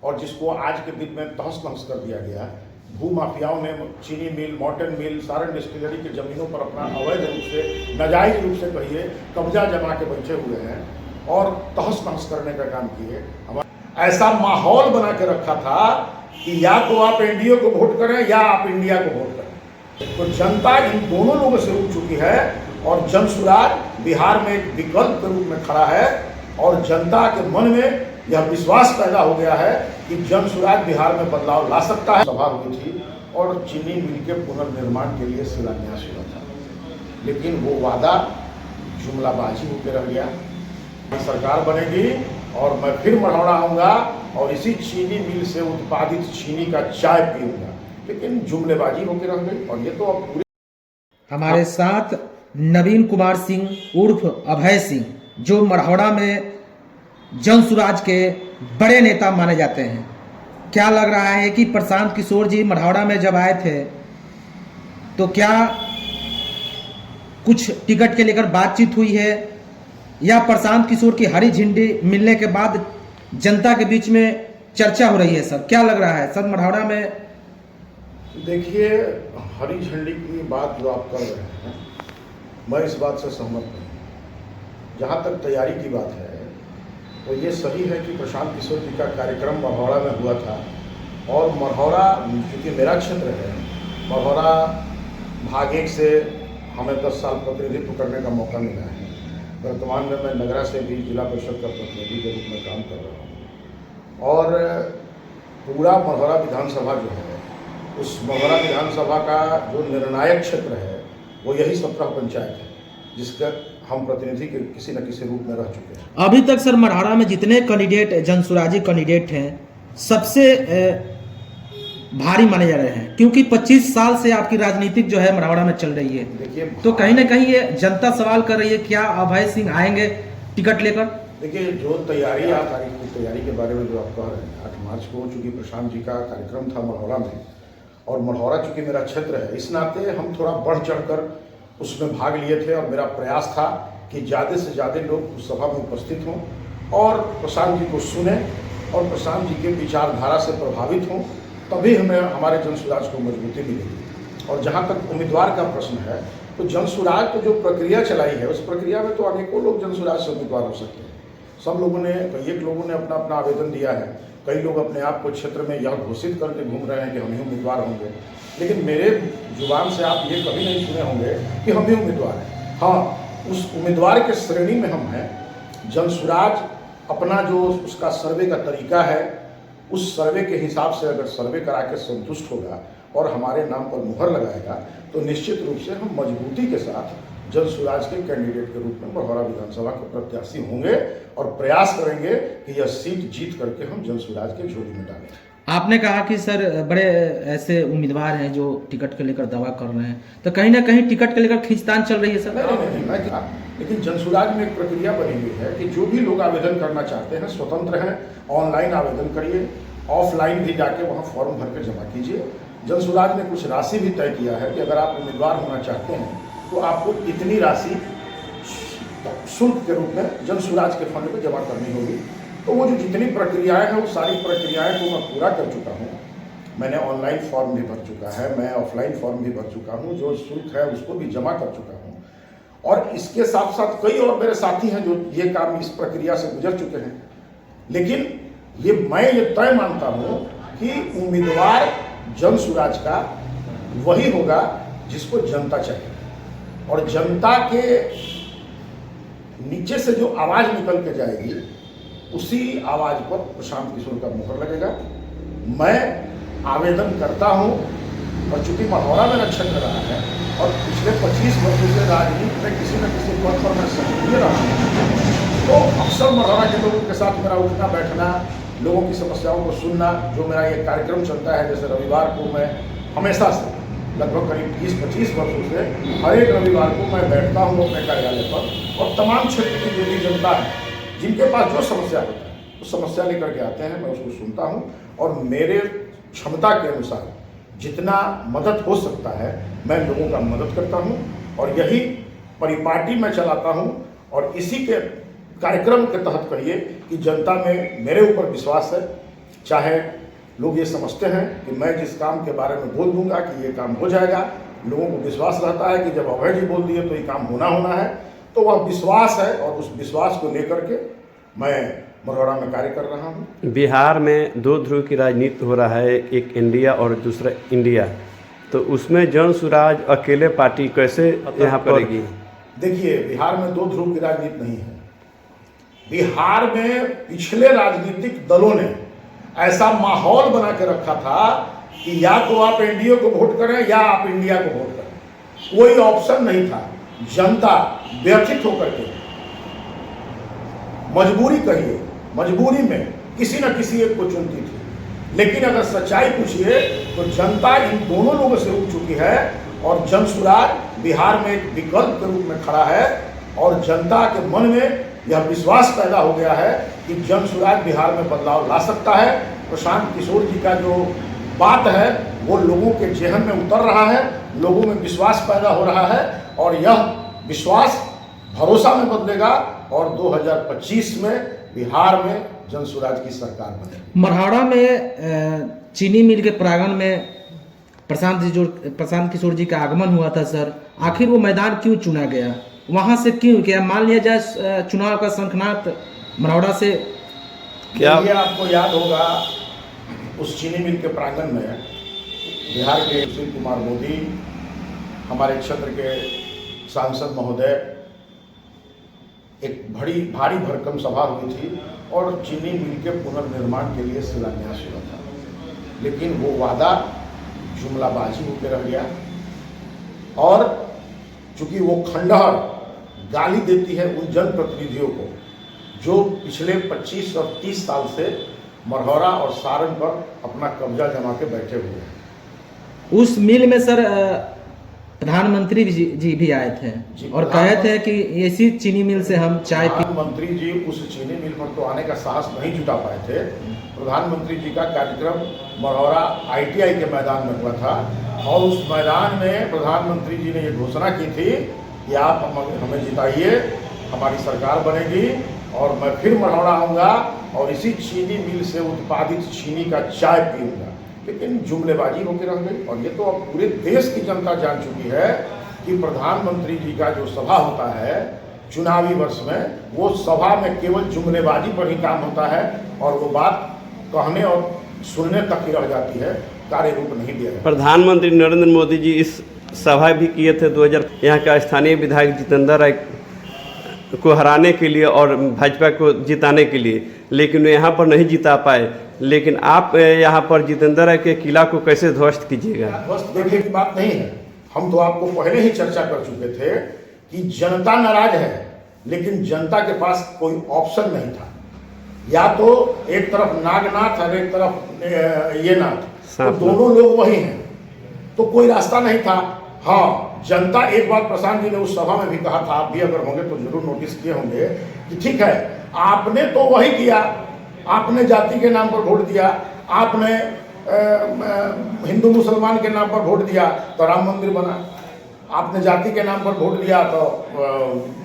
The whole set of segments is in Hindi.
और जिसको आज के दिन में तहस नहस कर दिया गया। भू माफियाओं ने चीनी मिल, मॉर्टन मिल, सारण डिस्टिलरी की जमीनों पर अपना अवैध रूप से, नाजायज रूप से कहिए, कब्जा जमा के बैठे हुए हैं और तहस नहस करने का काम किए। ऐसा माहौल बना के रखा था कि या तो आप एनडीए को वोट करें या आप इंडिया को वोट करें। तो जनता इन दोनों लोगों से उठ चुकी है और जनसुराज बिहार में एक विकल्प के रूप में खड़ा है और जनता के मन में यह विश्वास पैदा हो गया है कि जनसुराज बिहार में बदलाव ला सकता है। सभा हुई थी और चीनी मिल के पुनर्निर्माण के लिए शिलान्यास हुआ था, लेकिन वो वादा जुमलाबाजी होकर रह गया। सरकार बनेगी और मैं फिर मढ़ौरा आऊँगा और इसी चीनी मिल से उत्पादित चीनी का चाय पीऊँगा, लेकिन जुमलेबाजी होकर रह गई। और ये तो अब पूरे हमारे साथ नवीन कुमार सिंह उर्फ अभय सिंह, जो मढ़ौरा में जनसुराज के बड़े नेता माने जाते हैं। क्या लग रहा है कि प्रशांत किशोर जी मढ़ौरा में जब आए थे तो क्या कुछ टिकट के लेकर बातचीत हुई है या प्रशांत किशोर की हरी झंडी मिलने के बाद जनता के बीच में चर्चा हो रही है? सर क्या लग रहा है सर मढ़ौरा में? देखिए, हरी झंडी की बात जो आप कर रहे हैं, मैं इस बात से सहमत नहीं। जहाँ तक तैयारी की बात है तो ये सही है कि प्रशांत किशोर जी का कार्यक्रम मढ़ौरा में हुआ था और मढ़ौरा चूँकि मेरा क्षेत्र है, मढ़ौरा भाग 1 से हमें 10 साल प्रतिनिधित्व करने का मौका मिला है। वर्तमान में मैं नगरा से भी जिला परिषद का प्रतिनिधि के रूप में काम कर रहा हूँ और पूरा मढ़ौरा विधानसभा जो है, उस मढ़ौरा विधानसभा का जो निर्णायक क्षेत्र है वो यही 17 पंचायत है, जिसका हम प्रतिनिधि के किसी न किसी रूप में रह चुके हैं। अभी तक सर मढ़ौरा में जितने कैंडिडेट जनसुराजी कैंडिडेट हैं, सबसे भारी माने जा रहे हैं, क्योंकि 25 साल से आपकी राजनीतिक जो है मढ़ौरा में चल रही है। देखिए, तो कहीं ना कहीं ये जनता सवाल कर रही है, क्या अभय सिंह आएंगे टिकट लेकर? देखिए, जो तैयारी आप तारीख की तैयारी के बारे में जो आप कह रहे हैं, 8 मार्च को चूँकि प्रशांत जी का कार्यक्रम था मढ़ौरा में और मढ़ौरा चूँकि मेरा क्षेत्र है, इस नाते हम थोड़ा बढ़ चढ़कर उसमें भाग लिए थे और मेरा प्रयास था कि ज़्यादा से ज़्यादा लोग उस सभा में उपस्थित हों और प्रशांत जी को सुने और प्रशांत जी के विचारधारा से प्रभावित हों, तभी हमें हमारे जनसुराज को मजबूती मिलेगी। और जहाँ तक उम्मीदवार का प्रश्न है, तो जनसुराज को जो प्रक्रिया चलाई है, उस प्रक्रिया में तो अनेकों लोग जनसुराज से उम्मीदवार हो सकते हैं। सब लोगों ने, कई लोगों ने अपना अपना आवेदन दिया है, कई लोग अपने आप को क्षेत्र में यह घोषित करके घूम रहे हैं कि हम ही उम्मीदवार होंगे, लेकिन मेरे जुबान से आप ये कभी नहीं सुने होंगे कि हम ही उम्मीदवार हैं। हाँ, उस उम्मीदवार के श्रेणी में हम हैं। जनसुराज अपना जो उसका सर्वे का तरीका है, उस सर्वे के हिसाब से अगर सर्वे करा के संतुष्ट होगा और हमारे नाम पर मुहर लगाएगा तो निश्चित रूप से हम मजबूती के साथ जनसुराज के कैंडिडेट के रूप में मढ़ौरा विधानसभा के प्रत्याशी होंगे और प्रयास करेंगे कि यह सीट जीत करके हम जनसुराज के झोली में डालें। आपने कहा कि सर बड़े ऐसे उम्मीदवार हैं जो टिकट के लेकर दावा कर रहे हैं, तो कहीं ना कहीं टिकट के लेकर खींचतान चल रही है सर? नहीं, मैं क्या, लेकिन जनसुराज में एक प्रक्रिया बनी हुई है कि जो भी लोग आवेदन करना चाहते हैं स्वतंत्र हैं, ऑनलाइन आवेदन करिए, ऑफलाइन भी जाके वहाँ फॉर्म भर के जमा कीजिए। जनसुराज ने कुछ राशि भी तय किया है कि अगर आप उम्मीदवार होना चाहते हैं तो आपको इतनी राशि शुल्क के रूप में जनसुराज के फंड में जमा करनी होगी। तो वो जो जितनी प्रक्रियाएं हैं, वो सारी प्रक्रियाएं को मैं पूरा कर चुका हूँ। मैंने ऑनलाइन फॉर्म भी भर चुका है, मैं ऑफलाइन फॉर्म भी भर चुका हूँ, जो शुल्क है उसको भी जमा कर चुका हूँ। और इसके साथ साथ कई और मेरे साथी हैं जो ये काम, इस प्रक्रिया से गुजर चुके हैं। लेकिन मैं ये तय मानता हूँ कि उम्मीदवार जनसुराज का वही होगा जिसको जनता चाहिए, और जनता के नीचे से जो आवाज़ निकल के जाएगी, उसी आवाज़ पर प्रशांत किशोर का मुहर लगेगा। मैं आवेदन करता हूं और चूंकि मढ़ौरा मेरा क्षेत्र रहा है और पिछले 25 वर्षों से राजनीति में किसी न किसी पद पर मैं सक्रिय रहा हूं, तो अक्सर मढ़ौरा के लोगों के साथ मेरा उठना बैठना, लोगों की समस्याओं को सुनना, जो मेरा ये कार्यक्रम चलता है, जैसे रविवार को मैं हमेशा से लगभग करीब 20-25 वर्षों से हर एक रविवार को मैं बैठता हूँ अपने कार्यालय पर और तमाम क्षेत्र की जो भी जनता है, जिनके पास जो समस्या होता है, उस समस्या लेकर के आते हैं, मैं उसको सुनता हूं और मेरे क्षमता के अनुसार जितना मदद हो सकता है मैं लोगों का मदद करता हूं और यही परिपाटी मैं चलाता हूं। और इसी के कार्यक्रम के तहत कहिए कि जनता में मेरे ऊपर विश्वास है, चाहे लोग ये समझते हैं कि मैं जिस काम के बारे में बोल दूंगा कि ये काम हो जाएगा, लोगों को विश्वास रहता है कि जब अभय जी बोल दिए तो ये काम होना है, तो वह विश्वास है और उस विश्वास को लेकर के मैं मढ़ौरा में कार्य कर रहा हूँ। बिहार में दो ध्रुव की राजनीति हो रहा है, एक इंडिया और दूसरा इंडिया, तो उसमें जन-सुराज अकेले पार्टी कैसे यहाँ करेगी? देखिए, बिहार में दो ध्रुव की राजनीति नहीं है। बिहार में पिछले राजनीतिक दलों ने ऐसा माहौल बना के रखा था कि या तो आप एनडीए को वोट करें या आप इंडिया को वोट करें, कोई ऑप्शन नहीं था। जनता व्यथित होकर के मजबूरी कहिए, मजबूरी में किसी न किसी एक को चुनती थी। लेकिन अगर सच्चाई पूछिए तो जनता इन दोनों लोगों से उठ चुकी है और जनसुराज बिहार में एक विकल्प के रूप में खड़ा है और जनता के मन में यह विश्वास पैदा हो गया है कि जनसुराज बिहार में बदलाव ला सकता है। प्रशांत किशोर जी का जो बात है वो लोगों के जेहन में उतर रहा है, लोगों में विश्वास पैदा हो रहा है और यह विश्वास भरोसा में बदलेगा और 2025 में बिहार में जनसुराज की सरकार बनेगी। मढ़ौरा में चीनी मिल के प्रांगण में प्रशांत किशोर जी का आगमन हुआ था सर, आखिर वो मैदान क्यों चुना गया, वहां से क्यों किया? मान लिया जाए चुनाव का शंखनाद मढ़ौरा से क्या आपको याद होगा, उस चीनी मिल के प्रांगण में बिहार के सुशील कुमार मोदी, हमारे क्षेत्र के सांसद महोदय, एक भारी भरकम सभा हुई थी और चीनी मिल के पुनर्निर्माण के लिए शिलान्यास हुआ था। लेकिन वो वादा जुमलाबाजी होकर रह गया और चूंकि वो खंडहर गाली देती है उन जनप्रतिनिधियों को जो पिछले 25 और 30 साल से मढ़ौरा और सारण पर अपना कब्जा जमा के बैठे हुए हैं। उस मिल में सर प्रधानमंत्री जी भी आए थे और कहे थे कि इसी चीनी मिल से हम चाय पी। प्रधानमंत्री जी उस चीनी मिल पर तो आने का साहस नहीं जुटा पाए थे। प्रधानमंत्री जी का कार्यक्रम मढ़ौरा ITI के मैदान में हुआ था और उस मैदान में प्रधानमंत्री जी ने ये घोषणा की थी कि आप हमें जिताइए, हमारी सरकार बनेगी और मैं फिर मढ़ौरा आऊँगा और इसी चीनी मिल से उत्पादित चीनी का चाय पीऊँगा। लेकिन जुमलेबाजी होकर रह गई और ये तो अब पूरे देश की जनता जान चुकी है कि प्रधानमंत्री जी का जो सभा होता है चुनावी वर्ष में, वो सभा में केवल जुमलेबाजी पर ही काम होता है और वो बात कहने और सुनने तक ही रह जाती है, कार्य रूप नहीं दिया। प्रधानमंत्री नरेंद्र मोदी जी इस सभा भी किए थे 2000 यहाँ का स्थानीय विधायक जितेंद्र राय को हराने के लिए और भाजपा को जिताने के लिए, लेकिन वे यहाँ पर नहीं जिता पाए। लेकिन आप यहाँ पर जितेंद्र राय के किला को कैसे ध्वस्त कीजिएगा? ध्वस्त देखने की बात नहीं है, हम तो आपको पहले ही चर्चा कर चुके थे कि जनता नाराज है लेकिन जनता के पास कोई ऑप्शन नहीं था। या तो एक तरफ नागनाथ और एक तरफ ये नाथ, तो दोनों लोग वही हैं, तो कोई रास्ता नहीं था। हाँ, जनता एक बार प्रशांत जी ने उस सभा में भी कहा था, आप भी अगर होंगे तो जरूर नोटिस किए होंगे कि ठीक है आपने तो वही किया, आपने जाति के नाम पर वोट दिया, आपने हिंदू मुसलमान के नाम पर वोट दिया तो राम मंदिर बना, आपने जाति के नाम पर वोट दिया तो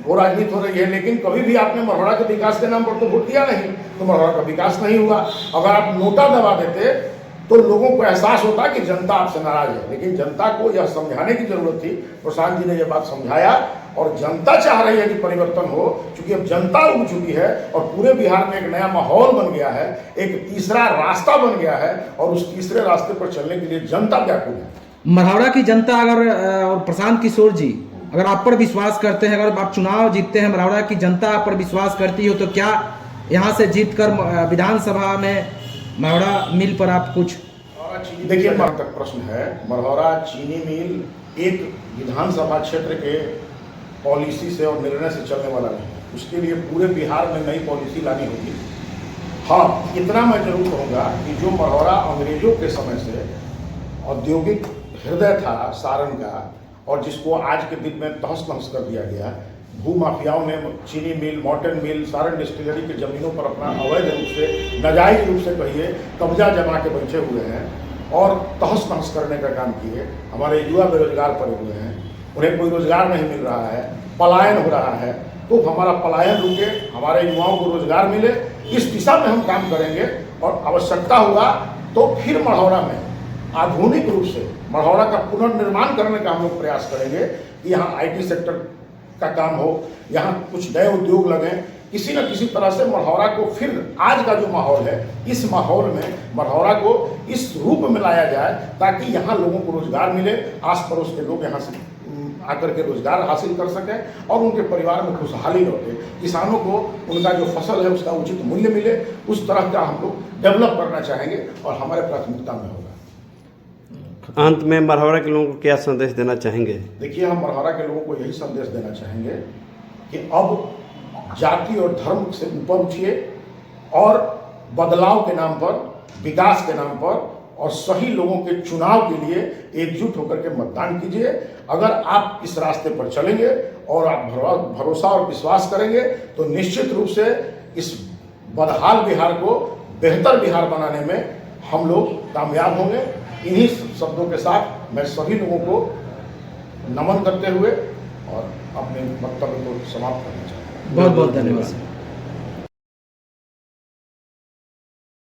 वो राजनीति हो रही है। लेकिन कभी भी आपने मढ़ौरा के विकास के नाम पर तो वोट दिया नहीं, तो मढ़ौरा का विकास नहीं हुआ। अगर आप नोटा दबा देते तो लोगों को एहसास होता कि जनता आपसे नाराज है। लेकिन जनता को यह समझाने की जरूरत थी, प्रशांत जी ने यह बात समझाया और जनता चाह रही है कि परिवर्तन हो, क्योंकि अब जनता उग चुकी है और पूरे बिहार में एक नया माहौल बन गया है, एक तीसरा रास्ता बन गया है और उस तीसरे रास्ते पर चलने के लिए जनता व्याकुल है। मढ़ौरा की जनता अगर और प्रशांत किशोर जी अगर आप पर विश्वास करते हैं, अगर आप चुनाव जीतते हैं, मढ़ौरा की जनता आप पर विश्वास करती हो, तो क्या यहाँ से जीतकर विधानसभा में मढ़ौरा मिल पर आप कुछ? देखिए, तक प्रश्न है, मढ़ौरा चीनी मिल एक विधानसभा क्षेत्र के पॉलिसी से और निर्णय से चलने वाला नहीं है। उसके लिए पूरे बिहार में नई पॉलिसी लानी होगी। हाँ, इतना मैं जरूर कहूँगा कि जो मढ़ौरा अंग्रेजों के समय से औद्योगिक हृदय था सारण का और जिसको आज के दिन में तहस नहस कर दिया गया, भूमाफियाओं ने चीनी मिल, मॉर्टन मिल, सारण डिस्टिलरी के जमीनों पर अपना अवैध रूप से, नाजायज रूप से कहिए, कब्जा जमा के बैठे हुए हैं और तहस नहस करने का काम किए। हमारे युवा बेरोजगार पड़े हुए हैं, उन्हें कोई रोजगार नहीं मिल रहा है, पलायन हो रहा है। तो हमारा पलायन रुके, हमारे युवाओं को रोजगार मिले, इस दिशा में हम काम करेंगे और आवश्यकता हुआ तो फिर मढ़ौरा में आधुनिक रूप से मढ़ौरा का पुनर्निर्माण करने का हम लोग प्रयास करेंगे कि यहाँ IT सेक्टर का काम हो, यहाँ कुछ नए उद्योग लगें, किसी न किसी तरह से मढ़ौरा को फिर आज का जो माहौल है इस माहौल में मढ़ौरा को इस रूप में लाया जाए ताकि यहाँ लोगों को रोजगार मिले, आस पड़ोस के लोग यहाँ से आकर के रोजगार हासिल कर सकें और उनके परिवार में खुशहाली लौटे, किसानों को उनका जो फसल है उसका उचित मूल्य मिले। उस तरह का हम लोग डेवलप करना चाहेंगे और हमारे प्राथमिकता में होगा। अंत में मढ़ौरा के लोगों को क्या संदेश देना चाहेंगे? देखिए, हम मढ़ौरा के लोगों को यही संदेश देना चाहेंगे कि अब जाति और धर्म से ऊपर उठिए और बदलाव के नाम पर, विकास के नाम पर और सही लोगों के चुनाव के लिए एकजुट होकर के मतदान कीजिए। अगर आप इस रास्ते पर चलेंगे और आप भरोसा और विश्वास करेंगे तो निश्चित रूप से इस बदहाल बिहार को बेहतर बिहार बनाने में हम लोग कामयाब होंगे। इन्हीं शब्दों के साथ मैं सभी लोगों को नमन करते हुए और अपने वक्तव्य को समाप्त करना चाहता हूँ। बहुत बहुत धन्यवाद।